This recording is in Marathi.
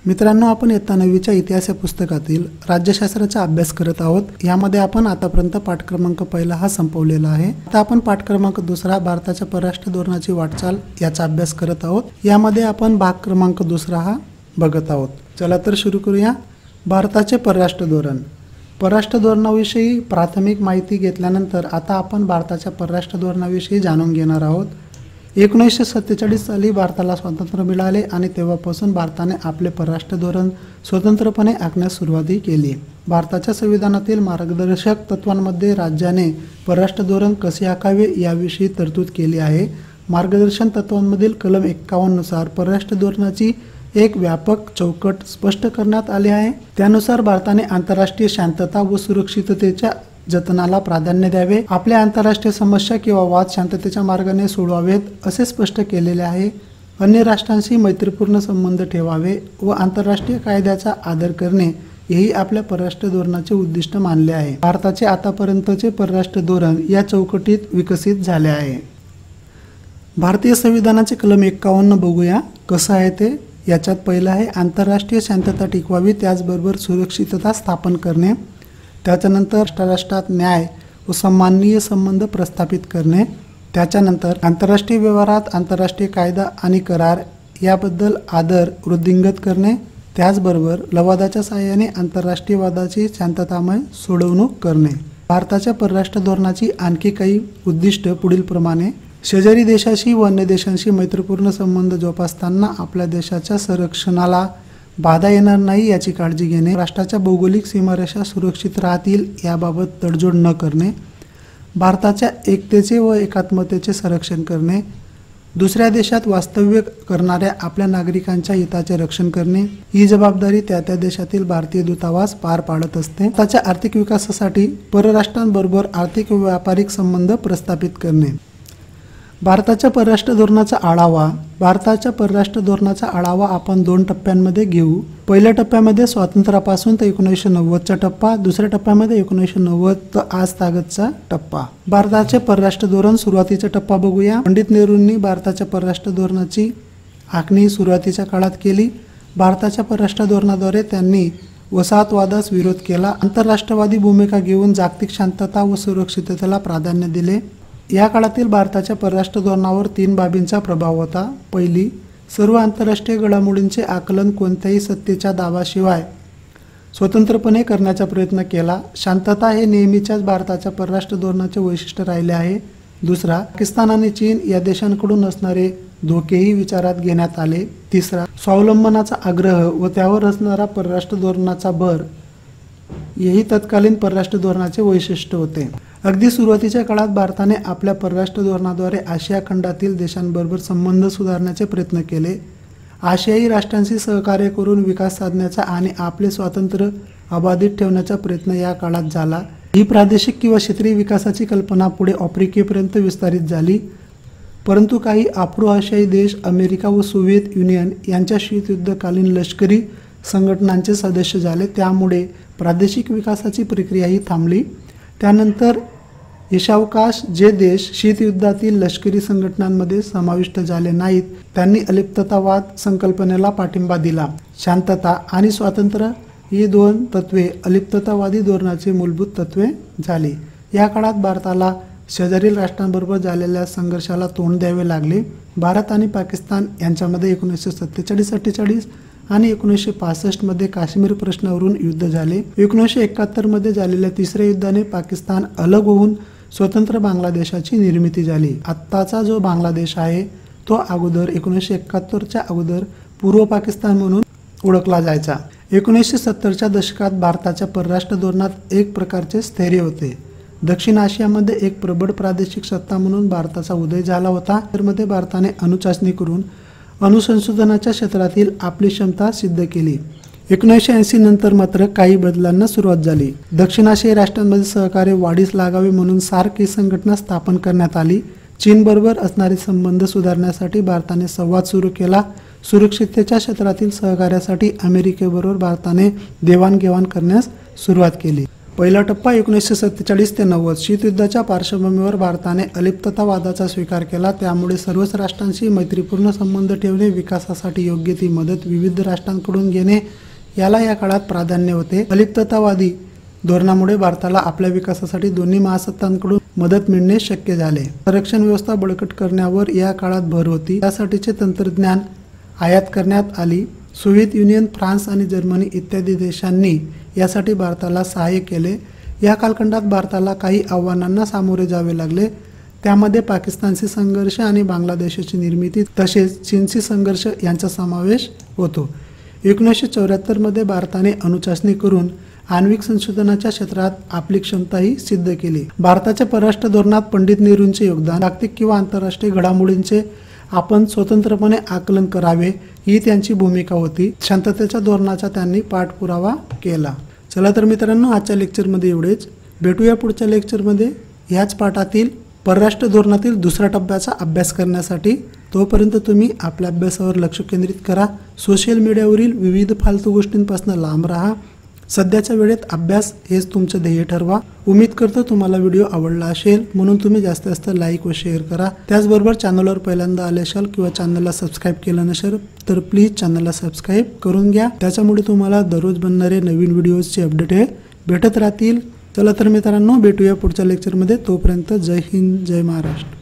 मित्रांनो, आपण इयत्ता 9च्या इतिहास या पुस्तकातील राज्यशास्त्राचा अभ्यास करत आहोत। यामध्ये आपण आतापर्यंत पाठ क्रमांक 1 हा संपवलेला आहे। आता आपण पाठ क्रमांक 2 भारताच्या परराष्ट्र धोरणाची वाटचाल याचा अभ्यास करत आहोत। यामध्ये आपण भाग क्रमांक 2 हा बघत आहोत। चला तर सुरू करूया। भारताचे परराष्ट्र धोरण। परराष्ट्र धोरणाविषयी प्राथमिक माहिती घेतल्यानंतर आता आपण भारताच्या परराष्ट्र धोरणाविषयी जाणून घेणार आहोत। 1947 साली भारताला स्वातंत्र्य मिळाले आणि तेव्हापासून भारताने आपले परराष्ट्र धोरण स्वतंत्रपणे आखण्यास सुरुवात केली। भारताच्या संविधानातील मार्गदर्शक तत्वांमध्ये राज्याने परराष्ट्र धोरण कसे आखावे याविषयी तरतूद केली आहे। मार्गदर्शन तत्वांमधील कलम 51 नुसार परराष्ट्र धोरणाची एक व्यापक चौकट स्पष्ट करण्यात आली आहे। त्यानुसार भारताने आंतरराष्ट्रीय शांतता व सुरक्षिततेच्या जतनाला प्राधान्य द्यावे, आपल्या आंतरराष्ट्रीय समस्या किंवा वाद शांततेच्या मार्गाने सोडवावेत असे स्पष्ट केलेले आहे। अन्य राष्ट्रांशी मैत्रीपूर्ण संबंध ठेवावे व आंतरराष्ट्रीय कायद्याचा आदर करणे हेही आपल्या परराष्ट्र धोरणाचे उद्दिष्ट मानले आहे। भारताचे आतापर्यंतचे परराष्ट्र धोरण या चौकटीत विकसित झाले आहे। भारतीय संविधानाचे कलम 51 बघूया कसं आहे ते। याच्यात पहिलं आहे आंतरराष्ट्रीय शांतता टिकवावी, त्याचबरोबर सुरक्षितता स्थापन करणे। त्याच्यानंतर राष्ट्रात न्याय व सन्माननीय संबंध प्रस्थापित करणे। त्याच्यानंतर आंतरराष्ट्रीय व्यवहारात आंतरराष्ट्रीय कायदा आणि करार याबद्दल आदर वृद्धिंगत करणे। त्याचबरोबर लवादाच्या सहाय्याने आंतरराष्ट्रीय वादाची शांततामय सोडवणूक करणे। भारताच्या परराष्ट्र धोरणाची आणखी काही उद्दिष्ट पुढीलप्रमाणे: शेजारी देशाशी व अन्य देशांशी मैत्रीपूर्ण संबंध जोपासताना आपल्या देशाच्या संरक्षणाला बाधा येणार नाही याची काळजी घेणे। राष्ट्राच्या भौगोलिक सीमारेषा सुरक्षित राहतील याबाबत तडजोड न करणे। भारताच्या एकतेचे व एकात्मतेचे संरक्षण करणे। दुसऱ्या देशात वास्तव्य करणाऱ्या आपल्या नागरिकांच्या हिताचे रक्षण करणे ही जबाबदारी त्या देशातील भारतीय दूतावास पार पाडत असते। त्याच्या आर्थिक विकासासाठी परराष्ट्रांबरोबर आर्थिक व व्यापारिक संबंध प्रस्थापित करणे। भारताच्या परराष्ट्र धोरणाचा आढावा। भारताच्या परराष्ट्र धोरणाचा आढावा आपण 2 टप्प्यांमध्ये घेऊ। पहिल्या टप्प्यामध्ये स्वातंत्र्यापासून ते 1990चा टप्पा, दुसऱ्या टप्प्यामध्ये 1990 ते आज तागतचा टप्पा। भारताचे परराष्ट्र धोरण सुरुवातीचा टप्पा बघूया। पंडित नेहरूंनी भारताच्या परराष्ट्र धोरणाची आखणी सुरुवातीच्या काळात केली। भारताच्या परराष्ट्र धोरणाद्वारे त्यांनी वसाहतवादास विरोध केला, आंतरराष्ट्रवादी भूमिका घेऊन जागतिक शांतता व सुरक्षिततेला प्राधान्य दिले। या काळातील भारताच्या परराष्ट्र धोरणावर 3 बाबींचा प्रभाव होता। पहिली, सर्व आंतरराष्ट्रीय घडामोडींचे आकलन कोणत्याही सत्तेच्या दाबाशिवाय स्वतंत्रपणे करण्याचा प्रयत्न केला। शांतता हे नेहमीच्याच भारताच्या परराष्ट्र धोरणाचे वैशिष्ट्य राहिले आहे। दुसरा, पाकिस्तान आणि चीन या देशांकडून असणारे धोकेही विचारात घेण्यात आले। तिसरा, स्वावलंबनाचा आग्रह व त्यावर असणारा परराष्ट्र धोरणाचा भर हेही तत्कालीन परराष्ट्र धोरणाचे वैशिष्ट्य होते। अगदी सुरुवातीच्या काळात भारताने आपल्या परराष्ट्र धोरणाद्वारे आशिया खंडातील देशांबरोबर संबंध सुधारण्याचे प्रयत्न केले। आशियाई राष्ट्रांशी सहकार्य करून विकास साधण्याचा आणि आपले स्वातंत्र्य अबाधित ठेवण्याचा प्रयत्न या काळात झाला। ही प्रादेशिक किंवा क्षेत्रीय विकासाची कल्पना पुढे आफ्रिकेपर्यंत विस्तारित झाली, परंतु काही आफ्रो आशियाई देश अमेरिका व सोव्हिएत युनियन यांच्या शीतयुद्धकालीन लष्करी संघटनांचे सदस्य झाले, त्यामुळे प्रादेशिक विकासाची प्रक्रियाही थांबली। त्यानंतर ईशावकाश जे देश शीतयुद्धातील लष्करी संघटनांमध्ये समाविष्ट झाले नाहीत त्यांनी अलिप्ततावाद संकल्पनेला पाठिंबा दिला। शांतता आणि स्वातंत्र्य ही 2 तत्वे अलिप्ततावादी धोरणाची मूलभूत तत्वे झाली। या काळात भारताला शेजारील राष्ट्रांबरोबर झालेल्या संघर्षाला तोंड द्यावे लागले। भारत आणि पाकिस्तान यांच्यामध्ये 1947-48 आणि 1965 मध्ये काश्मीर प्रश्नावरून युद्ध झाले। 1971 मध्ये झालेल्या तिसऱ्या युद्धाने पाकिस्तान अलग होऊन स्वतंत्र बांगलादेशाची निर्मिती झाली। आत्ताचा जो बांगलादेश आहे तो अगोदर 1971च्या अगोदर पूर्व पाकिस्तान म्हणून ओळखला जायचा। 1970च्या दशकात भारताच्या परराष्ट्र धोरणात एक प्रकारचे स्थैर्य होते। दक्षिण आशियामध्ये एक प्रबळ प्रादेशिक सत्ता म्हणून भारताचा उदय झाला होता। त्यामध्ये भारताने अणुचाचणी करून अणुसंशोधनाच्या क्षेत्रातील आपली क्षमता सिद्ध केली। 1980 नंतर मात्र काही बदलांना सुरुवात झाली। दक्षिण आशियाई राष्ट्रांमध्ये सहकार्य वाढीस लागावे म्हणून सार्क ही संघटना स्थापन करण्यात आली। चीनबरोबर असणारे संबंध सुधारण्यासाठी भारताने संवाद सुरू केला। सुरक्षिततेच्या क्षेत्रातील सहकार्यासाठी अमेरिकेबरोबर भारताने देवाणघेवाण करण्यास सुरुवात केली। पहिला टप्पा 1947 ते 90 शीतयुद्धाच्या पार्श्वभूमीवर भारताने अलिप्ततावादाचा स्वीकार केला। त्यामुळे सर्वच राष्ट्रांशी मैत्रीपूर्ण संबंध ठेवणे, विकासासाठी योग्य ती मदत विविध राष्ट्रांकडून घेणे याला या काळात प्राधान्य होते। अलिप्ततावादी धोरणामुळे भारताला आपल्या विकासासाठी दोन्ही महासत्तांकडून मदत मिळणे शक्य झाले। संरक्षण व्यवस्था बळकट करण्यावर या काळात भर होती। त्यासाठीचे तंत्रज्ञान आयात करण्यात आली। सोव्हिएत युनियन, फ्रान्स आणि जर्मनी इत्यादी देशांनी यासाठी भारताला सहाय्य केले। या कालखंडात भारताला काही आव्हानांना सामोरे जावे लागले। त्यामध्ये पाकिस्तानशी संघर्ष आणि बांगलादेशाची निर्मिती तसेच चीनशी संघर्ष यांचा समावेश होतो। 1974 मध्ये भारताने अणुचाचणी करून आण्विक संशोधनाच्या क्षेत्रात आपली क्षमताही सिद्ध केली। भारताच्या परराष्ट्र धोरणात पंडित नेहरूंचे योगदान, जागतिक किंवा आंतरराष्ट्रीय घडामोडींचे आपण स्वतंत्रपणे आकलन करावे ही त्यांची भूमिका होती। शांततेच्या धोरणाचा त्यांनी पाठपुरावा केला। चला तर मित्रांनो, आजच्या लेक्चरमध्ये एवढेच। भेटूया पुढच्या लेक्चरमध्ये ह्याच पाठातील परराष्ट्र धोरणातील दुसऱ्या टप्प्याचा अभ्यास करण्यासाठी। तोपर्यंत तुम्ही आपल्या अभ्यासावर लक्ष केंद्रित करा। सोशल मीडियावरील विविध फालतू गोष्टींपासून लांब राहा। सध्याच्या वेळेत अभ्यास हेच तुमचं ध्येय ठरवा। उम्मीद करतो तुम्हाला व्हिडिओ आवडला असेल, म्हणून तुम्ही जास्तीत जास्त लाईक व शेअर करा। त्याचबरोबर चॅनलवर पहिल्यांदा आले असाल किंवा चॅनलला सबस्क्राईब केलं नसेल तर प्लीज चॅनलला सबस्क्राईब करून घ्या। त्याच्यामुळे तुम्हाला दररोज बनणारे नवीन व्हिडिओजचे अपडेट हे भेटत राहतील। चला तर मित्रांनो, भेटूया पुढच्या लेक्चरमध्ये। तोपर्यंत जय हिंद, जय महाराष्ट्र।